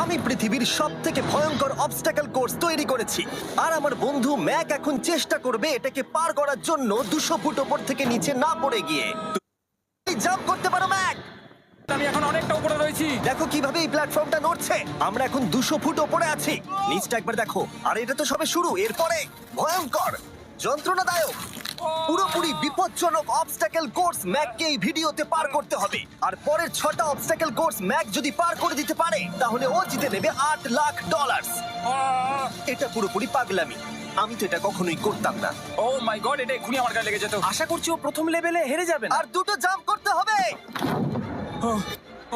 আমি পৃথিবীর সবথেকে ভয়ঙ্কর অবস্টাকেল কোর্স তৈরি করেছি, আর আমার বন্ধু ম্যাক এখন চেষ্টা করবে এটাকে পার করার জন্য 200 ফুট ওপর থেকে নিচে না পড়ে গিয়ে। তুমি জাম্প করতে পারো ম্যাক। আমি এখন অনেকটা উপরে রয়েছি। দেখো কিভাবে এই প্ল্যাটফর্মটা নড়ছে। আমরা এখন 200 ফুট ওপরে আছি। নিচটা একবার দেখো। আর এটা তো সবে শুরু, এরপরে ভয়ঙ্কর, যন্ত্রণাদায়ক, পুরোপুরি বিপজ্জনক অবস্টাকেল কোর্স ম্যাককে এই ভিডিওতে পার করতে হবে। আর পরের 6টা অবস্টাকেল কোর্স ম্যাক যদি পার করে দিতে পারে তাহলে ও জিতে নেবে $8 লাখ। এটা পুরোপুরি পাগলামি। আমি তো এটা কখনোই করতাম না। ও মাই গড, এটা এক্ষুনি আমার গায়ে লেগে যেত। আশা করছি ও প্রথম লেভেলে হেরে যাবে না। আর 2টো জাম্প করতে হবে।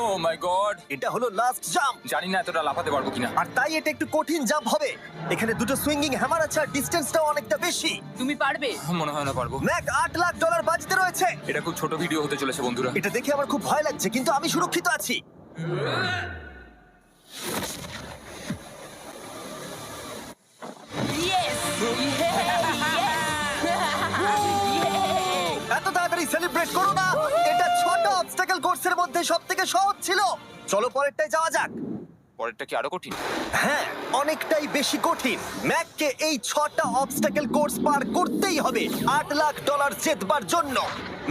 ও মাই গড, এটা হলো লাস্ট জাম্প, জানি না এতটা লাফাতে পারবো কিনা। আর তাই এটা একটু কঠিন জাম্প হবে। এখানে 2টো সুইঙ্গিং হ্যামার আছে আর ডিসটেন্সটাও অনেকটা বেশি। তুমি পারবে। মনে হয় না পারবো। ম্যাক $8 লাখ বাজিতে রয়েছে। এটা খুব ছোট ভিডিও হতে চলেছে বন্ধুরা। এটা দেখে আমার খুব ভয় লাগছে, কিন্তু আমি সুরক্ষিত আছি। ইয়েস এত তাড়াতাড়ি সেলিব্রেট করো না। এটা 6টা অবস্টাকেল কোর্সের মধ্যে সবথেকে সহজ ছিল। চলো পরেরটায় যাওয়া যাক। পরেরটা কি আরো কঠিন? হ্যাঁ, অনেকটাই বেশি কঠিন। ম্যাককে এই 6টা অবস্টাকেল কোর্স পার করতেই হবে $8 লাখ জেতবার জন্য।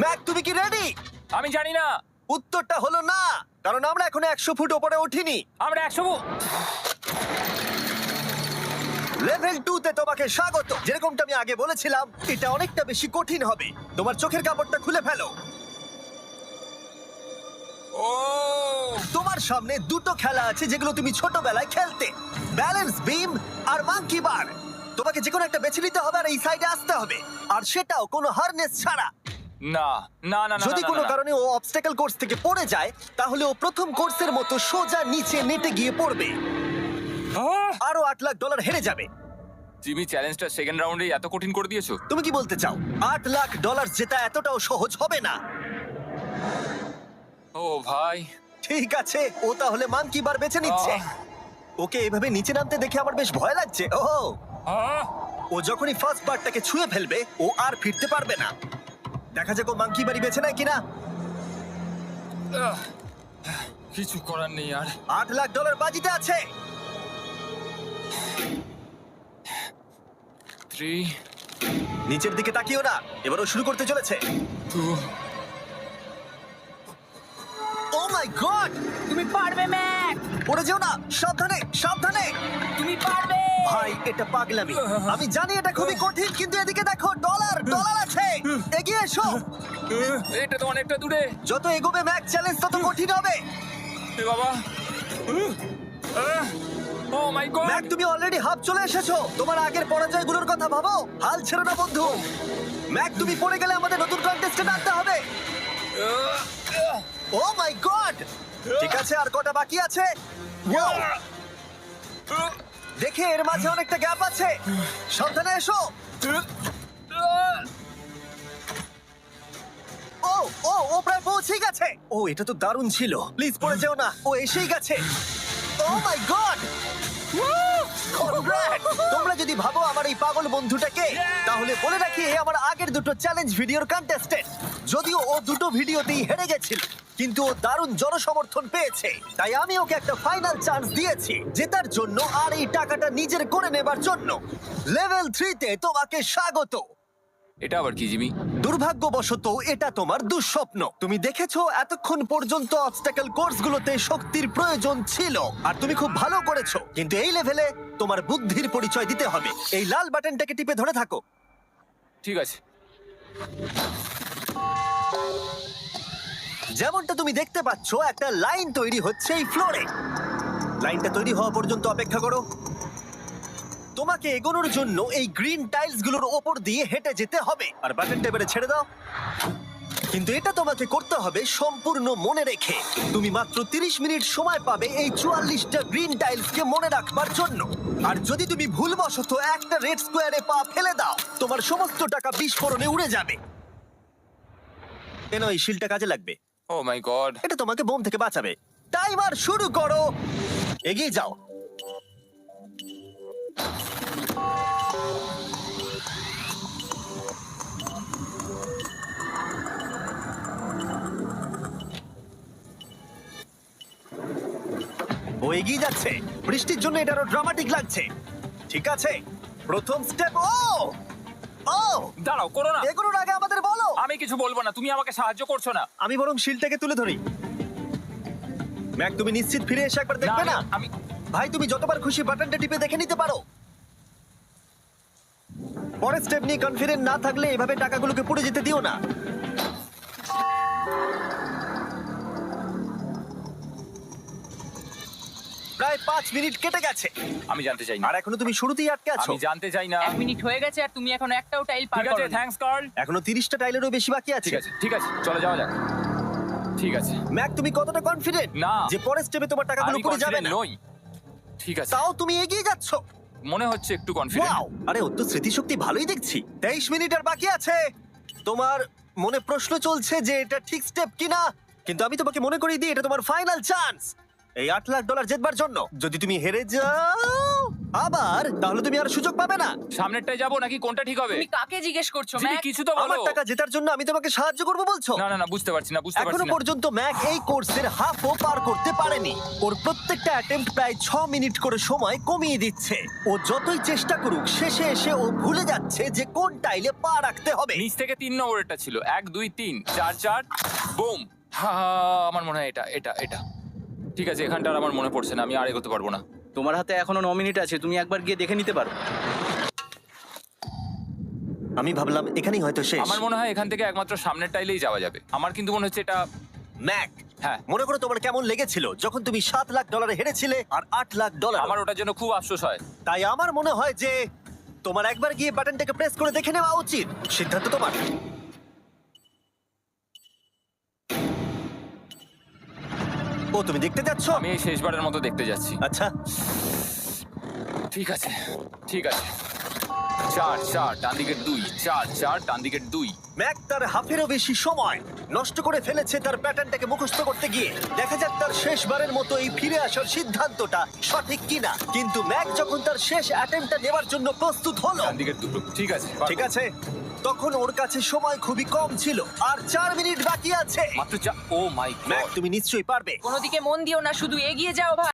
ম্যাক, তুমি কি রেডি? আমি জানি না। উত্তরটা হলো না, কারণ আমরা এখনো 100 ফুট ওপরে উঠিনি। আমরা 100 লেভেল 2 তে তোমাকে স্বাগত। যেরকমটা আমি আগে বলেছিলাম, এটা অনেকটা বেশি কঠিন হবে। তোমার চোখের কাপড়টা খুলে ফেলো। ও তোমার সামনে 2টো খেলা আছে যেগুলো তুমি ছোটবেলায় খেলতে, ব্যালেন্স বিম আর মাঙ্কি বার। তোমাকে যে কোনো একটা বেছে নিতে হবে আর এই সাইডে আসতে হবে, আর সেটাও কোনো হারনেস ছাড়া। না না না না, যদি না, কোনো না, না। কারণে ও অবস্টাকেল কোর্স থেকে পড়ে যায়, তাহলে ও প্রথম কোর্সের মতো সোজা নিচে নেটে গিয়ে পড়বে, আহ! আরো $8 লাখ হেরে যাবে। জিমি, চ্যালেঞ্জটা সেকেন্ড রাউন্ডে এত কঠিন করে দিয়েছো। তুমি কি বলতে চাও $8 লাখ জেতা এতটাও সহজ হবে না? ও ভাই, ঠিক আছে, ও তাহলে মাঙ্কি বার বেছে নিচ্ছে। আহ। ওকে এভাবে নিচে নামতে দেখে আমার বেশ ভয় লাগছে। ও আহ! ও যখনই ফার্স্ট বারটাকে ছুঁয়ে ফেলবে, ও আর ফিরতে পারবে না। দেখা যাক ও মাঙ্কি বাড়ি বেছে নেয় কিনা। আহ! কিছু করার নেই আর। $8 লাখ বাজিতে আছে। 3 নিচের দিকে তাকিও না, এবার ও শুরু করতে চলেছে। 2 ও মাই গড! তুমি পারবে ম্যাক। পড়ে যেও না, সাবধানে সাবধানে। তুমি পারবে। ভাই, এটা পাগলামি। আমি জানি এটা খুবই কঠিন, কিন্তু এদিকে দেখো, ডলার আছে। এগিয়ে এসো। এটা তো অনেকটা দূরে। যত এগোবে ম্যাক চ্যালেঞ্জ তত কঠিন হবে। এ বাবা, ও মাই গড। ম্যাক, তুমি অলরেডি হাফ চলে এসেছো। তোমার আগের পরাজয়গুলোর কথা ভাবো, হাল ছেড়ো না বন্ধু। ম্যাক, তুমি পড়ে গেলে আমাদের নতুন কন্টেস্টেন্ট আনতে হবে। ও মাই গড! ঠিক আছে, আর কটা বাকি আছে? Wow! দেখে এর মাঝে অনেকটা গ্যাপ আছে। সাবধানে এসো। ও ও ও প্রায় পৌঁছেই গেছে। ও, এটা তো দারুণ ছিল। প্লিজ পড়ে যেও না, ও এসেই গেছে। ও মাই গড! Congrats! তোমরা যদি ভাবো আমার এই পাগল বন্ধুটাকে, তাহলে বলে রাখি এ আমার আগের 2টো চ্যালেঞ্জ ভিডিওর কন্টেস্টেন্ট। যদিও ও 2টো ভিডিওতেই হেরে গেছিল, কিন্তু ও দারুণ জনসমর্থন পেয়েছে। তাই আমি ওকে একটা ফাইনাল চান্স দিয়েছি জেতার জন্য আর এই টাকাটা নিজের করে নেবার জন্য। লেভেল 3 তে তোমাকে স্বাগত। এটা আবার কি জিমি? দুর্ভাগ্যবশত এটা তোমার দুঃস্বপ্ন। তুমি দেখেছো এতক্ষণ পর্যন্ত অবস্টাকেল কোর্সগুলোতে শক্তির প্রয়োজন ছিল, আর তুমি খুব ভালো করেছো। কিন্তু এই লেভেলে তোমার বুদ্ধির পরিচয় দিতে হবে। এই লাল বাটনটাকে টিপে ধরে থাকো। ঠিক আছে। যেমনটা তুমি দেখতে পাচ্ছ, একটা লাইন তৈরি হচ্ছে এই ফ্লোরে। লাইনটা তৈরি হওয়া পর্যন্ত অপেক্ষা করো। তোমাকে এগোনোর জন্য এই গ্রিন টাইলস গুলোর ওপর দিয়ে হেঁটে যেতে হবে, আর বাটনটা এবারে ছেড়ে দাও। কিন্তু এটা তোমাকে করতে হবে সম্পূর্ণ মনে রেখে। তুমি মাত্র 30 মিনিট সময় পাবে এই 44টা গ্রিন টাইলসকে মনে রাখবার জন্য। আর যদি তুমি ভুলবশত একটা রেড স্কোয়ারে পা ফেলে দাও, তোমার সমস্ত টাকা বিস্ফোরণে উড়ে যাবে। কেন, এই শিলটা কাজে লাগবে। ও মাই গড। এটা তোমাকে বোম থেকে বাঁচাবে। টাইমার শুরু করো, এগিয়ে যাও। ও এগিয়ে যাচ্ছে। বৃষ্টির জন্য এটা আরো ড্রামাটিক লাগছে। ঠিক আছে, প্রথম স্টেপ। ও ও দাঁড়াও, করো না। এগুলোর আগে আমাদের বলো। আমি কিছু বলবো না, তুমি আমাকে সাহায্য করছো না। আমি বরং শিলটাকে তুলে ধরি। ম্যাক, তুমি নিশ্চিত ফিরে এসে একবার দেখবে না? আমি ভাই, তুমি যতবার খুশি বাটনটা টিপে দেখে নিতে পারো। পরের স্টেপ নিয়ে কনফিডেন্ট না থাকলে এভাবে টাকাগুলোকে পড়ে যেতে দিও না। প্রায় 5 মিনিট কেটে গেছে আমি জানতে চাই না। আর এখনো তুমি শুরুতেই আটকে আছো। আমি জানতে চাই না। 1 মিনিট হয়ে গেছে আর তুমি এখন একটাও টাইল পার ঠিক আছে, করোনি। Thanks Carl. এখনো 30টা টাইলেরও বেশি বাকি আছে। ঠিক আছে, ঠিক আছে, চলে যাওয়া যাক। ঠিক আছে, ম্যাক, তুমি কতটা কনফিডেন্ট না। যে পরের স্টেপে তোমার টাকাগুলো আমি পড়ে যাবে কনফিডেন্ট না? নই। ঠিক আছে, তাও তুমি এগিয়ে যাচ্ছ। মনে হচ্ছে একটু কনফিডেন্ট। ওয়াও! আরে, ওর তো স্মৃতিশক্তি ভালোই দেখছি। 23 মিনিট আর বাকি আছে। তোমার মনে প্রশ্ন চলছে যে এটা ঠিক স্টেপ কিনা, কিন্তু আমি তোমাকে মনে করিয়ে দিই এটা তোমার ফাইনাল চান্স এই $8 লাখ জেতবার জন্য। যদি তুমি হেরে যাও আবার, তাহলে তুমি আর সুযোগ পাবে না। সামনেরটায় যাবো নাকি কোনটা ঠিক হবে? তুমি কাকে জিজ্ঞেস করছো জিমি, ম্যাক? কিছু তো বলো। আমার টাকা জেতার জন্য আমি তোমাকে সাহায্য করবো বলছো? না না না, বুঝতে পারছি না, বুঝতে এখনো পারছি না। পর্যন্ত ম্যাক এই কোর্সের হাফও পার করতে পারেনি। ওর প্রত্যেকটা অ্যাটেম্প্ট প্রায় 6 মিনিট করে সময় কমিয়ে দিচ্ছে। ও যতই চেষ্টা করুক, শেষে এসে ও ভুলে যাচ্ছে যে কোন টাইলে পা রাখতে হবে। নিচ থেকে 3 নম্বরেরটা ছিল 1 2 3 4 4 বুম। আমার মনে হয় এটা এটা এটা ঠিক আছে। এখানটা আর আমার মনে পড়ছে না, আমি আর এগোতে পারবো না। তোমার হাতে এখনো 9 মিনিট আছে, তুমি একবার গিয়ে দেখে নিতে পারো। আমি ভাবলাম এখানেই হয়তো শেষ। আমার মনে হয় এখান থেকে একমাত্র সামনের টাইলেই যাওয়া যাবে। আমার কিন্তু মনে হচ্ছে এটা। ম্যাক, হ্যাঁ, মনে করো তোমার কেমন লেগেছিল যখন তুমি $7 লাখ হেরেছিলে আর $8 লাখ। আমার ওটার জন্য খুব আফসোস হয়। তাই আমার মনে হয় যে তোমার একবার গিয়ে বাটনটাকে প্রেস করে দেখে নেওয়া উচিত। সিদ্ধান্ত তোমার। ও, তুমি দেখতে যাচ্ছ? আমি এই শেষবারের মতো দেখতে যাচ্ছি। আচ্ছা, ঠিক আছে, ঠিক আছে। 4 4 ডান দিকের 2, 4 4 ডান দিকের 2। ম্যাক তার হাফেরও বেশি সময় নষ্ট করে ফেলেছে তার প্যাটার্নটাকে মুখস্থ করতে গিয়ে। দেখা যাক তার শেষবারের মতো এই ফিরে আসার সিদ্ধান্তটা সঠিক কিনা। কিন্তু ম্যাক যখন তার শেষ অ্যাটেম্পটা নেবার জন্য প্রস্তুত হলো, ডান দিকের 2। ঠিক আছে, ঠিক আছে, তখন ওর কাছে সময় খুবই কম ছিল আর 4 মিনিট বাকি আছে। মাত্র 4। ও মাই ম্যাক, গড। তুমি নিশ্চয়ই পারবে। কোনো দিকে মন দিও না, শুধু এগিয়ে যাও ভাই।